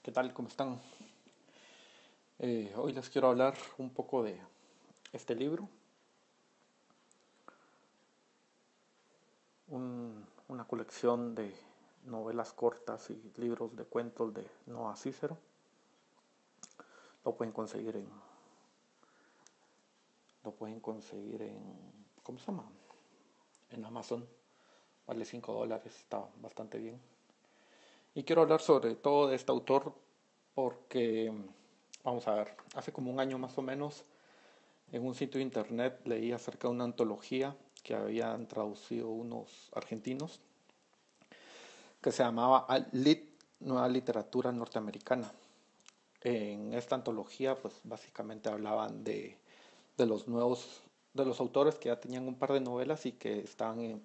¿Qué tal? ¿Cómo están? Hoy les quiero hablar un poco de este libro, una colección de novelas cortas y libros de cuentos de Noah Cicero. Lo pueden conseguir en, ¿cómo se llama? En Amazon. Vale $5, está bastante bien. Y quiero hablar sobre todo de este autor porque, vamos a ver, hace como un año más o menos, en un sitio de internet leí acerca de una antología que habían traducido unos argentinos que se llamaba Lit, Nueva Literatura Norteamericana. En esta antología, pues básicamente hablaban de los nuevos, de los autores que ya tenían un par de novelas y que estaban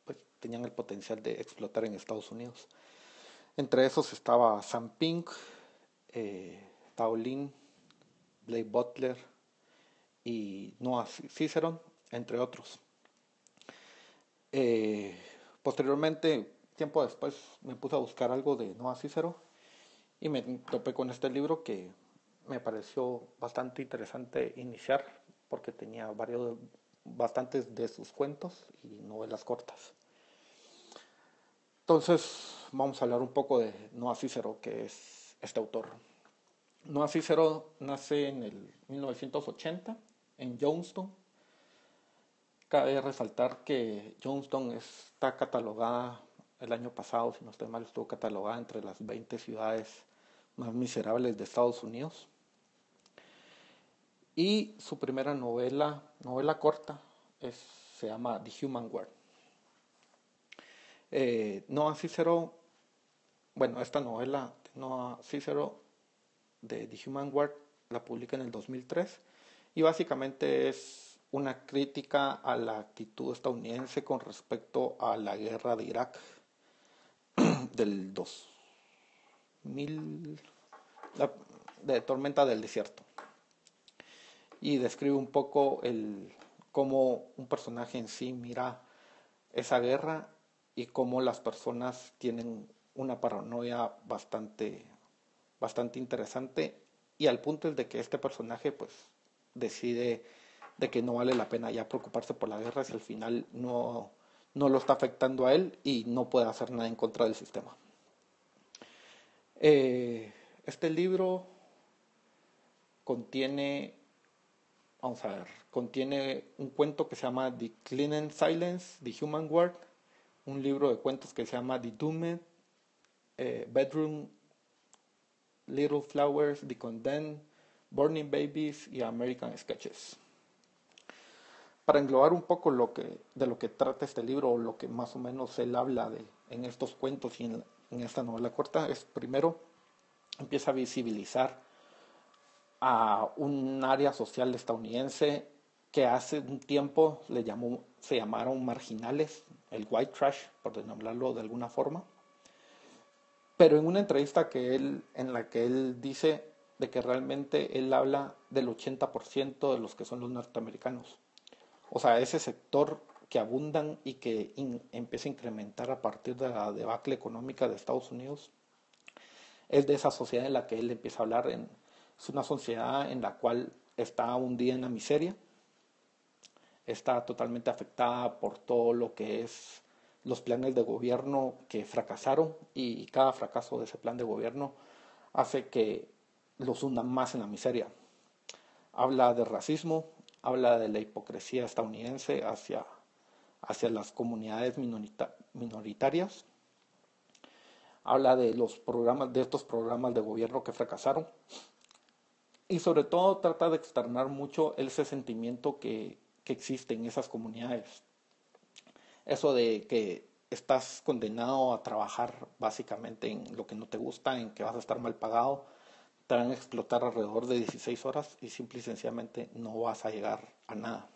pues tenían el potencial de explotar en Estados Unidos. Entre esos estaba Sam Pink, Tao Lin, Blake Butler y Noah Ciceron, entre otros. Eh, Posteriormente, tiempo después, me puse a buscar algo de Noah Cicero y me topé con este libro que me pareció bastante interesante iniciar porque tenía bastantes de sus cuentos y novelas cortas. Entonces, vamos a hablar un poco de Noah Cicero, que es este autor. Noah Cicero nace en el 1980 en Youngstown. Cabe resaltar que Youngstown está catalogada, el año pasado, si no estoy mal, estuvo catalogada entre las 20 ciudades más miserables de Estados Unidos. Y su primera novela corta, se llama The Human World. Noah Cicero, bueno, esta novela de Noah Cicero de The Human World la publica en el 2003 y básicamente es una crítica a la actitud estadounidense con respecto a la guerra de Irak del 2000, de Tormenta del Desierto. Y describe un poco cómo un personaje en sí mira esa guerra y cómo las personas tienen una paranoia bastante interesante, y al punto es de que este personaje pues decide de que no vale la pena ya preocuparse por la guerra si al final no lo está afectando a él y no puede hacer nada en contra del sistema. Este libro contiene, vamos a ver, contiene un cuento que se llama The Clean Silence, The Human World, un libro de cuentos que se llama The Doomed, Bedroom, Little Flowers, The Condemned, Burning Babies y American Sketches. Para englobar un poco de lo que trata este libro, o lo que más o menos él habla en estos cuentos y en esta novela corta, es primero empieza a visibilizar a un área social estadounidense que hace un tiempo se llamaron marginales, el white trash, por denominarlo de alguna forma. Pero en una entrevista en la que él dice de que realmente él habla del 80% de los que son los norteamericanos. O sea, ese sector que abundan y que empieza a incrementar a partir de la debacle económica de Estados Unidos, es de esa sociedad en la que él empieza a hablar. Es una sociedad en la cual está hundida en la miseria, está totalmente afectada por todo lo que es los planes de gobierno que fracasaron, y cada fracaso de ese plan de gobierno hace que los hundan más en la miseria. Habla de racismo, habla de la hipocresía estadounidense hacia las comunidades minoritarias, habla de estos programas de gobierno que fracasaron, y sobre todo trata de externar mucho ese sentimiento que existe en esas comunidades. Eso de que estás condenado a trabajar básicamente en lo que no te gusta, en que vas a estar mal pagado, te van a explotar alrededor de 16 horas y simple y sencillamente no vas a llegar a nada.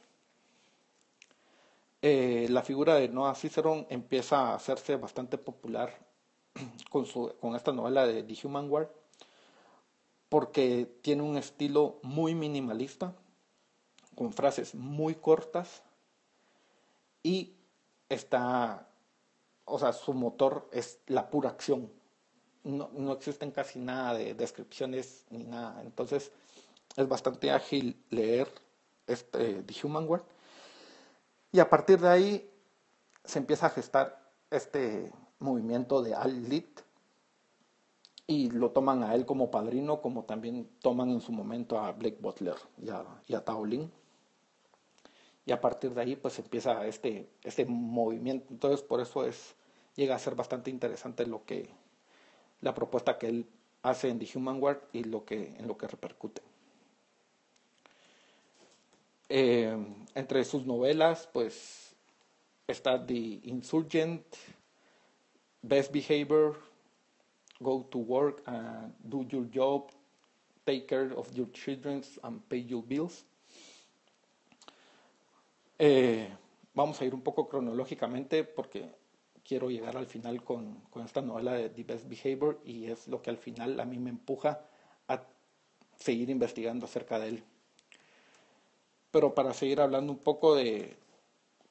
La figura de Noah Cicero empieza a hacerse bastante popular con esta novela de The Human World, porque tiene un estilo muy minimalista, con frases muy cortas, y o sea, su motor es la pura acción. no existen casi nada de descripciones ni nada. Entonces es bastante ágil leer The Human World. Y a partir de ahí se empieza a gestar este movimiento de Al Lied y lo toman a él como padrino, como también toman en su momento a Blake Butler y a Tao Lin. Y a partir de ahí pues empieza este movimiento. Entonces por eso llega a ser bastante interesante la propuesta que él hace en The Human World y en lo que repercute. Entre sus novelas pues está The Insurgent, Best Behavior, Go to Work and Do Your Job, Take Care of Your Children and Pay Your Bills. Vamos a ir un poco cronológicamente porque quiero llegar al final con esta novela de The Best Behavior y es lo que al final a mí me empuja a seguir investigando acerca de él. Pero para seguir hablando un poco de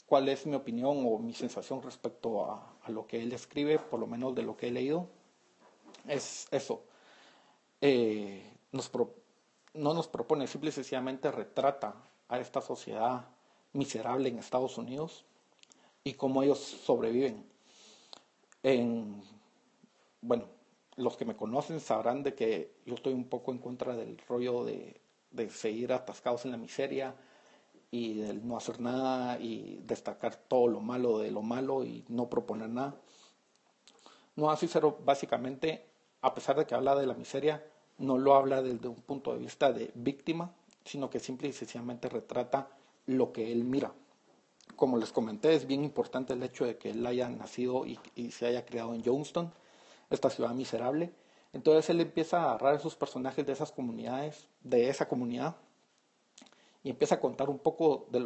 cuál es mi opinión o mi sensación respecto a lo que él escribe, por lo menos de lo que he leído, es eso. No nos propone, simple y sencillamente retrata a esta sociedad miserable en Estados Unidos y cómo ellos sobreviven. Bueno, los que me conocen sabrán de que yo estoy un poco en contra del rollo de seguir atascados en la miseria y del no hacer nada y destacar todo lo malo de lo malo y no proponer nada. No así, pero básicamente, a pesar de que habla de la miseria, no lo habla desde un punto de vista de víctima, sino que simple y sencillamente retrata lo que él mira. Como les comenté, es bien importante el hecho de que él haya nacido y se haya criado en Youngstown, esta ciudad miserable. Entonces él empieza a agarrar a esos personajes de esas comunidades, de esa comunidad, y empieza a contar un poco de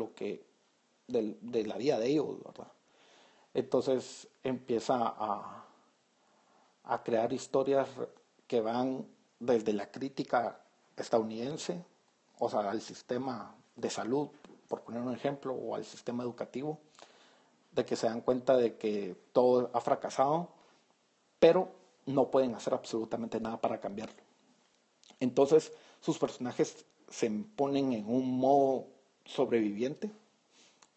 la vida de ellos, ¿verdad? Entonces empieza a crear historias que van desde la crítica estadounidense, o sea, al sistema de salud, por poner un ejemplo, o al sistema educativo, de que se dan cuenta de que todo ha fracasado, pero no pueden hacer absolutamente nada para cambiarlo. Entonces, sus personajes se ponen en un modo sobreviviente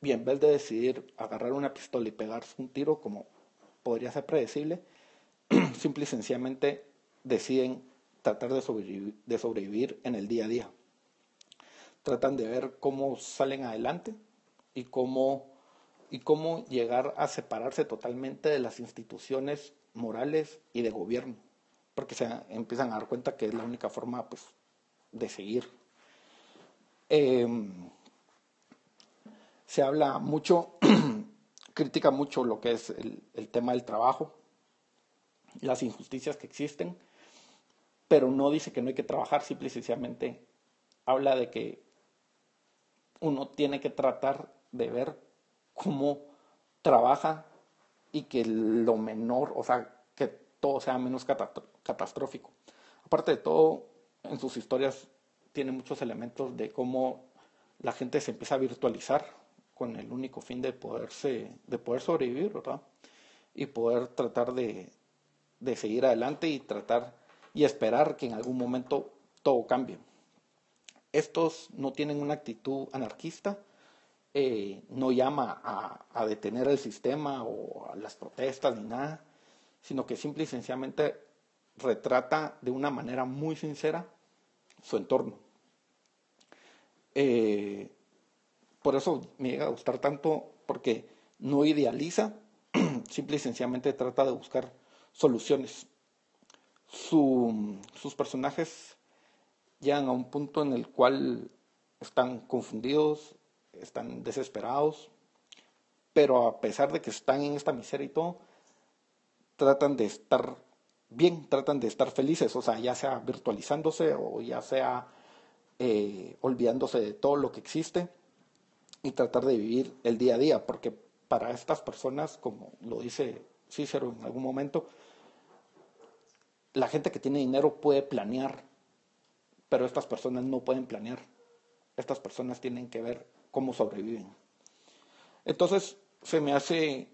y en vez de decidir agarrar una pistola y pegarse un tiro, como podría ser predecible, simple y sencillamente deciden tratar de sobrevivir en el día a día. Tratan de ver cómo salen adelante y cómo llegar a separarse totalmente de las instituciones morales y de gobierno, porque se empiezan a dar cuenta que es la única forma pues, de seguir. Se habla mucho, critica mucho lo que es el tema del trabajo, las injusticias que existen, pero no dice que no hay que trabajar, simple y sencillamente habla de que uno tiene que tratar de ver cómo trabaja y que lo menor, o sea, que todo sea menos catastrófico. Aparte de todo, en sus historias tiene muchos elementos de cómo la gente se empieza a virtualizar con el único fin de poder sobrevivir, ¿verdad? Y poder tratar de seguir adelante y tratar y esperar que en algún momento todo cambie. Estos no tienen una actitud anarquista, no llama a detener el sistema o a las protestas ni nada, sino que simple y sencillamente retrata de una manera muy sincera su entorno. Por eso me llega a gustar tanto, porque no idealiza, simple y sencillamente trata de buscar soluciones. Sus personajes llegan a un punto en el cual están confundidos, están desesperados, pero a pesar de que están en esta miseria y todo, tratan de estar bien, tratan de estar felices, o sea, ya sea virtualizándose o ya sea olvidándose de todo lo que existe y tratar de vivir el día a día, porque para estas personas, como lo dice Cícero en algún momento, la gente que tiene dinero puede planear, pero estas personas no pueden planear. Estas personas tienen que ver cómo sobreviven. Entonces se me hace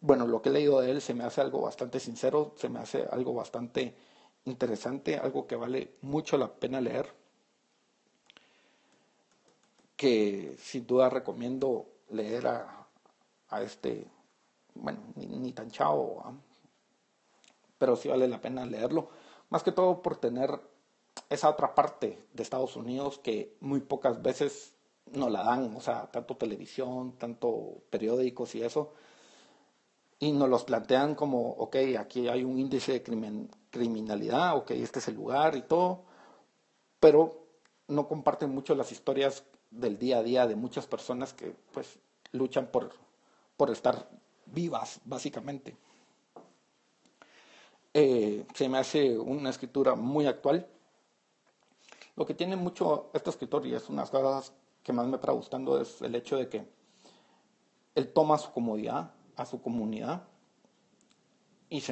bueno, lo que he leído de él se me hace algo bastante sincero, se me hace algo bastante interesante, algo que vale mucho la pena leer, que sin duda recomiendo leer a este, bueno, ni tan chavo, pero sí vale la pena leerlo, más que todo por tener esa otra parte de Estados Unidos que muy pocas veces nos la dan, o sea, tanto televisión, tanto periódicos y eso, y nos los plantean como, ok, aquí hay un índice de criminalidad, ok, este es el lugar y todo, pero no comparten mucho las historias del día a día de muchas personas que pues luchan por estar vivas, básicamente. Se me hace una escritura muy actual. Lo que tiene mucho este escritor, y es una de las cosas que más me está gustando, es el hecho de que él toma a su comodidad, a su comunidad, y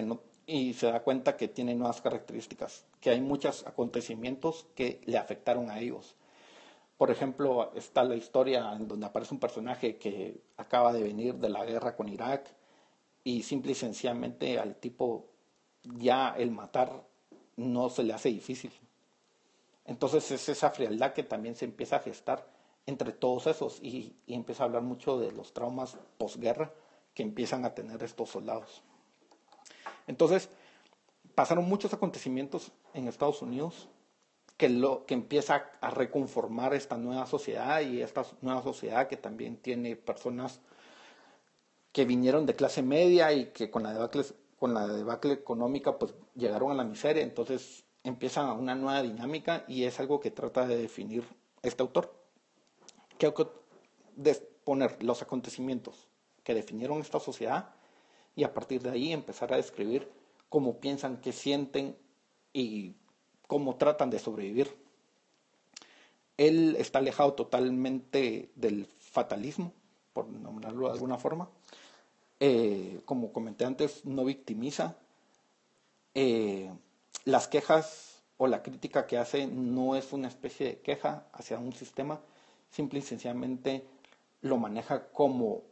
y se da cuenta que tiene nuevas características, que hay muchos acontecimientos que le afectaron a ellos. Por ejemplo, está la historia en donde aparece un personaje que acaba de venir de la guerra con Irak y simple y sencillamente al tipo ya el matar no se le hace difícil. Entonces es esa frialdad que también se empieza a gestar entre todos esos y empieza a hablar mucho de los traumas posguerra que empiezan a tener estos soldados. Entonces pasaron muchos acontecimientos en Estados Unidos que empieza a reconformar esta nueva sociedad y esta nueva sociedad que también tiene personas que vinieron de clase media y que con la debacle económica pues llegaron a la miseria, entonces empieza una nueva dinámica y es algo que trata de definir este autor, que de poner los acontecimientos que definieron esta sociedad y a partir de ahí empezar a describir cómo piensan, qué sienten y cómo tratan de sobrevivir. Él está alejado totalmente del fatalismo, por nombrarlo de alguna forma. Como comenté antes, no victimiza. Eh, las quejas o la crítica que hace no es una especie de queja hacia un sistema, simple y sencillamente lo maneja como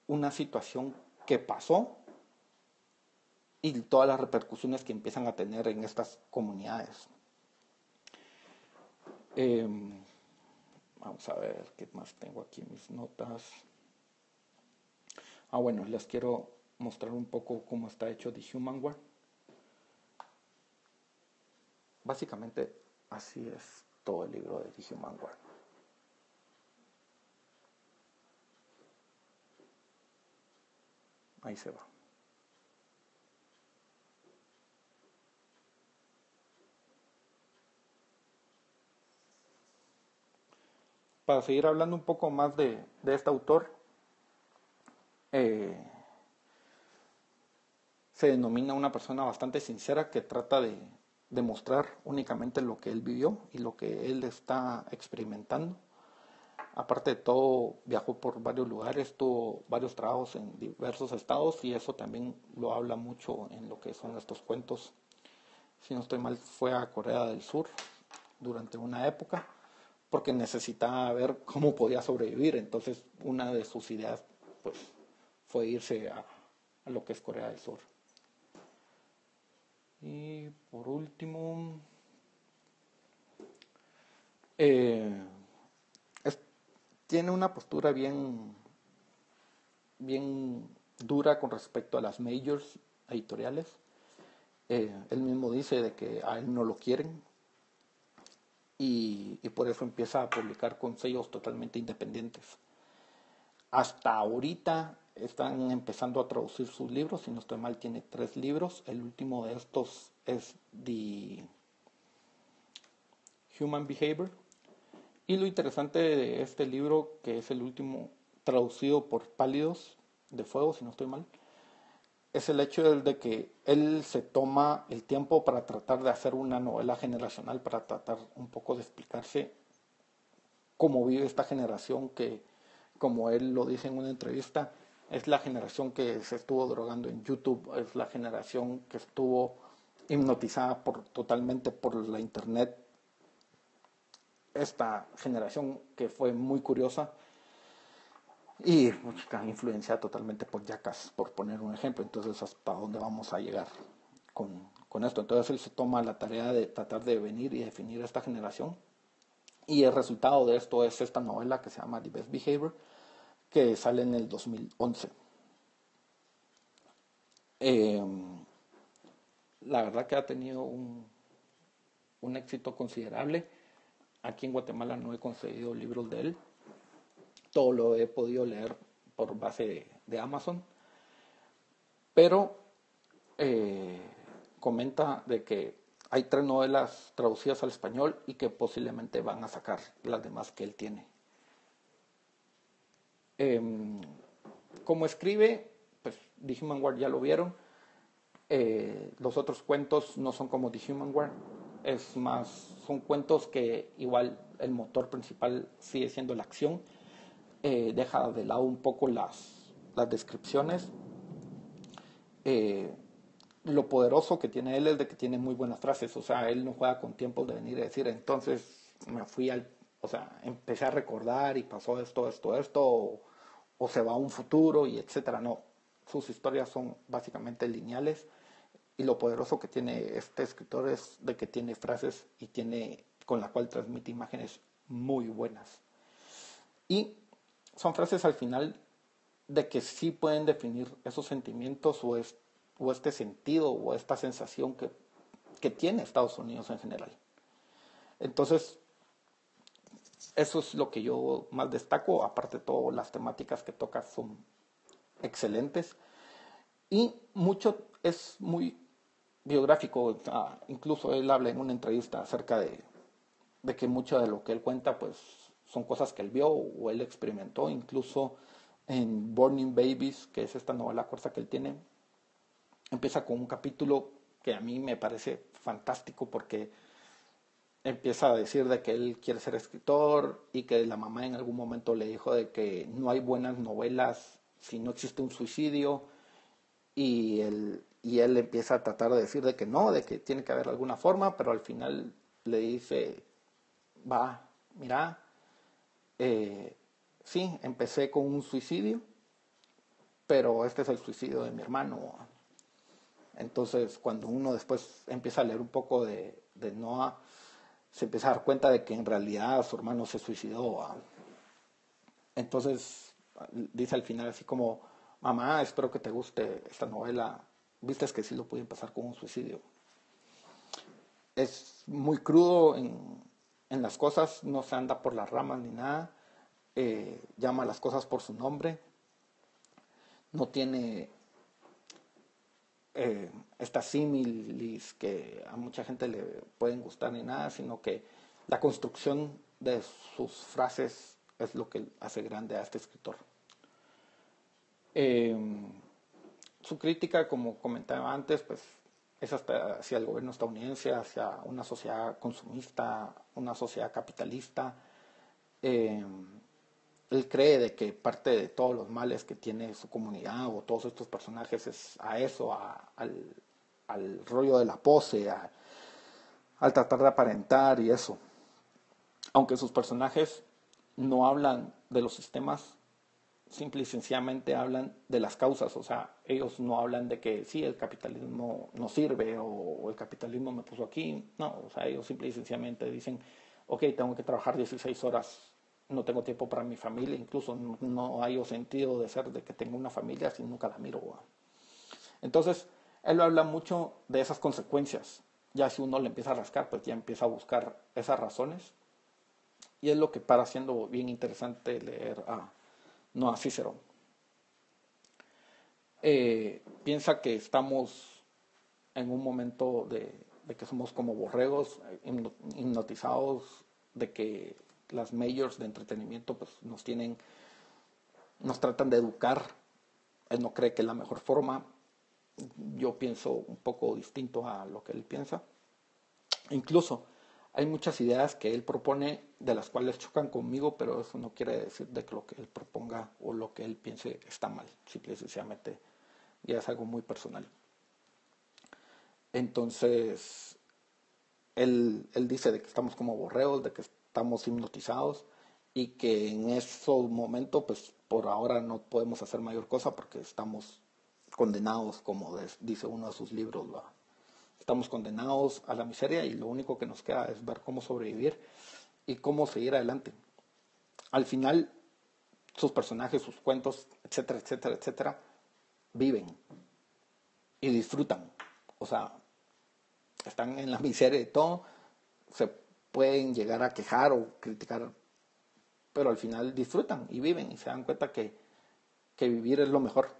una situación que pasó y todas las repercusiones que empiezan a tener en estas comunidades. Eh, Vamos a ver qué más tengo aquí en mis notas. Bueno, les quiero mostrar un poco cómo está hecho The Humanware. Básicamente así es todo el libro de The Humanware. Ahí se va. Para seguir hablando un poco más de este autor, eh, se denomina una persona bastante sincera que trata de mostrar únicamente lo que él vivió y lo que él está experimentando. Aparte de todo, viajó por varios lugares, tuvo varios trabajos en diversos estados y eso también lo habla mucho en lo que son estos cuentos. Si no estoy mal, fue a Corea del Sur durante una época porque necesitaba ver cómo podía sobrevivir. Entonces, una de sus ideas pues, fue irse a lo que es Corea del Sur. Y por último, eh, es, tiene una postura bien dura con respecto a las majors editoriales. Él mismo dice de que a él no lo quieren y por eso empieza a publicar con sellos totalmente independientes. Hasta ahorita están empezando a traducir sus libros, si no estoy mal tiene 3 libros, el último de estos es The Human Behavior. Y lo interesante de este libro, que es el último traducido por Pálidos de Fuego, si no estoy mal, es el hecho de que él se toma el tiempo para tratar de hacer una novela generacional, para tratar un poco de explicarse cómo vive esta generación que, como él lo dice en una entrevista, es la generación que se estuvo drogando en YouTube, es la generación que estuvo hipnotizada totalmente por la internet. Esta generación que fue muy curiosa y pues, está influenciada totalmente por Jackass, por poner un ejemplo. Entonces, ¿hasta dónde vamos a llegar con esto? Entonces, él se toma la tarea de tratar de venir y definir esta generación. Y el resultado de esto es esta novela que se llama The Best Behavior, que sale en el 2011. Eh, la verdad que ha tenido un éxito considerable. Aquí en Guatemala no he conseguido libros de él. Todo lo he podido leer por base de Amazon. Pero eh, comenta de que hay 3 novelas traducidas al español y que posiblemente van a sacar las demás que él tiene. Eh, como escribe, pues The Human Guard ya lo vieron. Los otros cuentos no son como The Human Guard. Es más, son cuentos que igual el motor principal sigue siendo la acción. Deja de lado un poco las descripciones. Eh, lo poderoso que tiene él es de que tiene muy buenas frases, o sea, él no juega con tiempos de venir y decir, entonces me fui o sea, empecé a recordar y pasó esto, o se va a un futuro y etcétera, no, sus historias son básicamente lineales y lo poderoso que tiene este escritor es de que tiene frases y tiene, con la cual transmite imágenes muy buenas. Y son frases al final de que sí pueden definir esos sentimientos o este sentido o esta sensación que tiene Estados Unidos en general. Entonces, eso es lo que yo más destaco. Aparte de todo, las temáticas que toca son excelentes. Y mucho es muy biográfico. Incluso él habla en una entrevista acerca de que mucho de lo que él cuenta pues son cosas que él vio o él experimentó. Incluso en Burning Babies, que es esta novela corta que él tiene, empieza con un capítulo que a mí me parece fantástico porque empieza a decir de que él quiere ser escritor y que la mamá en algún momento le dijo de que no hay buenas novelas si no existe un suicidio y él empieza a tratar de decir de que no, de que tiene que haber alguna forma, pero al final le dice, va, mira, sí, empecé con un suicidio, pero este es el suicidio de mi hermano. Entonces, cuando uno después empieza a leer un poco de Noah, se empieza a dar cuenta de que en realidad su hermano se suicidó. Entonces, dice al final así como, mamá, espero que te guste esta novela. Viste que sí lo pude empezar con un suicidio. Es muy crudo en las cosas, no se anda por las ramas ni nada. Llama las cosas por su nombre. No tiene estas símiles que a mucha gente le pueden gustar ni nada, sino que la construcción de sus frases es lo que hace grande a este escritor. Eh, Su crítica, como comentaba antes, pues es hacia el gobierno estadounidense, hacia una sociedad consumista, una sociedad capitalista. Eh, Él cree de que parte de todos los males que tiene su comunidad o todos estos personajes es a eso, al rollo de la pose, al tratar de aparentar y eso. Aunque sus personajes no hablan de los sistemas, simple y sencillamente hablan de las causas, o sea, ellos no hablan de que sí, el capitalismo no sirve o el capitalismo me puso aquí, no, o sea, ellos simple y sencillamente dicen, ok, tengo que trabajar 16 horas, no tengo tiempo para mi familia, incluso no hay sentido de ser de que tenga una familia si nunca la miro. Entonces, él habla mucho de esas consecuencias, ya si uno le empieza a rascar, pues ya empieza a buscar esas razones, y es lo que para siendo bien interesante leer a Noah Cicero. Piensa que estamos en un momento de que somos como borregos, hipnotizados, de que las majors de entretenimiento pues nos tratan de educar. Él no cree que es la mejor forma. Yo pienso un poco distinto a lo que él piensa. Incluso hay muchas ideas que él propone de las cuales chocan conmigo, pero eso no quiere decir de que lo que él proponga o lo que él piense está mal. Simple y sencillamente ya es algo muy personal. Entonces, él dice de que estamos como borreos, de que estamos hipnotizados y que en ese momento, pues por ahora no podemos hacer mayor cosa porque estamos condenados, como dice uno de sus libros, ¿va? Estamos condenados a la miseria y lo único que nos queda es ver cómo sobrevivir y cómo seguir adelante. Al final, sus personajes, sus cuentos, etcétera, etcétera, etcétera, viven y disfrutan. O sea, están en la miseria y todo, se pueden llegar a quejar o criticar, pero al final disfrutan y viven y se dan cuenta que vivir es lo mejor.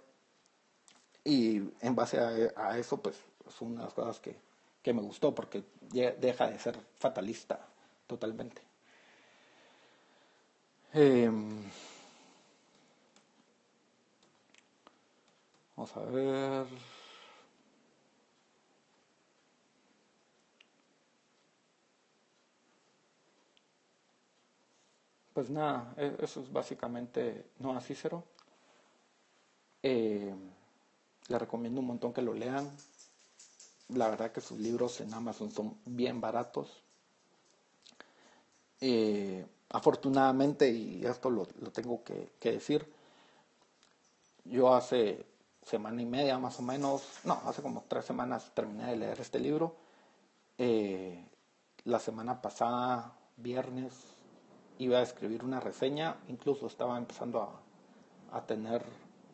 Y en base a eso, pues es una de las cosas que me gustó porque deja de ser fatalista totalmente. Eh, Vamos a ver. Pues nada, eso es básicamente Noah Cicero. Eh, Le recomiendo un montón que lo lean. La verdad que sus libros en Amazon son bien baratos. Afortunadamente, y esto lo tengo que decir, yo hace semana y media más o menos, no, hace como 3 semanas terminé de leer este libro. Eh, la semana pasada, viernes, iba a escribir una reseña, incluso estaba empezando a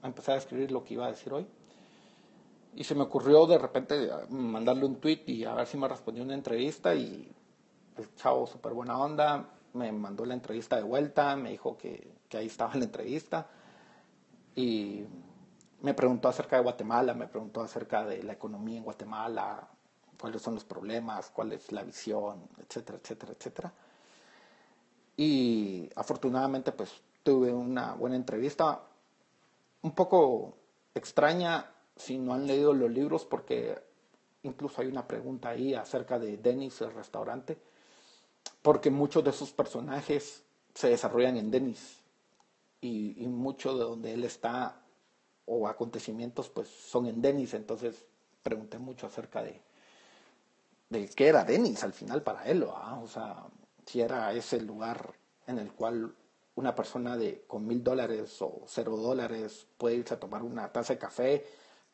empezar a escribir lo que iba a decir hoy. Y se me ocurrió de repente mandarle un tweet y a ver si me respondió una entrevista y el chavo súper buena onda, me mandó la entrevista de vuelta, me dijo que ahí estaba la entrevista y me preguntó acerca de Guatemala, me preguntó acerca de la economía en Guatemala, cuáles son los problemas, cuál es la visión, etcétera, etcétera, etcétera. Y afortunadamente pues tuve una buena entrevista, un poco extraña si no han leído los libros porque incluso hay una pregunta ahí acerca de Dennis, el restaurante, porque muchos de sus personajes se desarrollan en Dennis y mucho de donde él está o acontecimientos pues son en Dennis, entonces pregunté mucho acerca de qué era Dennis al final para él, ¿verdad? O sea, si era ese lugar en el cual una persona con $1,000 o $0 puede irse a tomar una taza de café,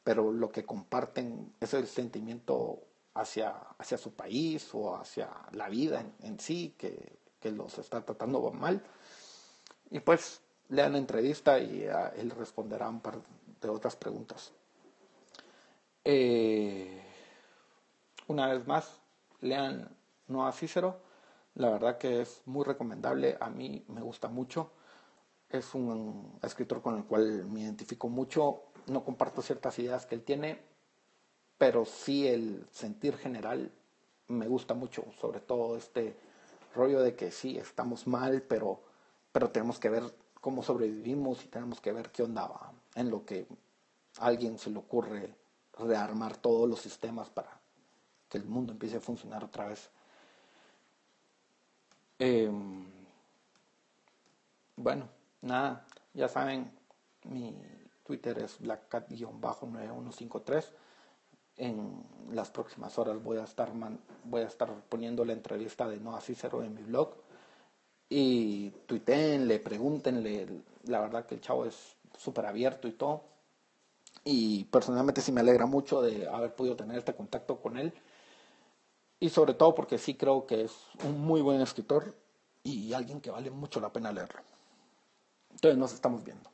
pero lo que comparten es el sentimiento hacia su país o hacia la vida en sí, que los está tratando mal. Y pues lean la entrevista y él responderá un par de otras preguntas. Eh, una vez más, lean Noah Cicero. La verdad que es muy recomendable. A mí me gusta mucho. Es un escritor con el cual me identifico mucho. No comparto ciertas ideas que él tiene, pero sí el sentir general me gusta mucho. Sobre todo este rollo de que sí, estamos mal, pero tenemos que ver cómo sobrevivimos y tenemos que ver qué onda va, en lo que a alguien se le ocurre rearmar todos los sistemas para que el mundo empiece a funcionar otra vez. Eh, bueno, nada, ya saben, mi Twitter es blackcat-9153. En las próximas horas voy a estar poniendo la entrevista de Noah Cicero en mi blog. Y tuiteenle, pregúntenle, la verdad que el chavo es súper abierto y todo. Y personalmente sí me alegra mucho de haber podido tener este contacto con él. Y sobre todo porque sí creo que es un muy buen escritor y alguien que vale mucho la pena leerlo. Entonces nos estamos viendo.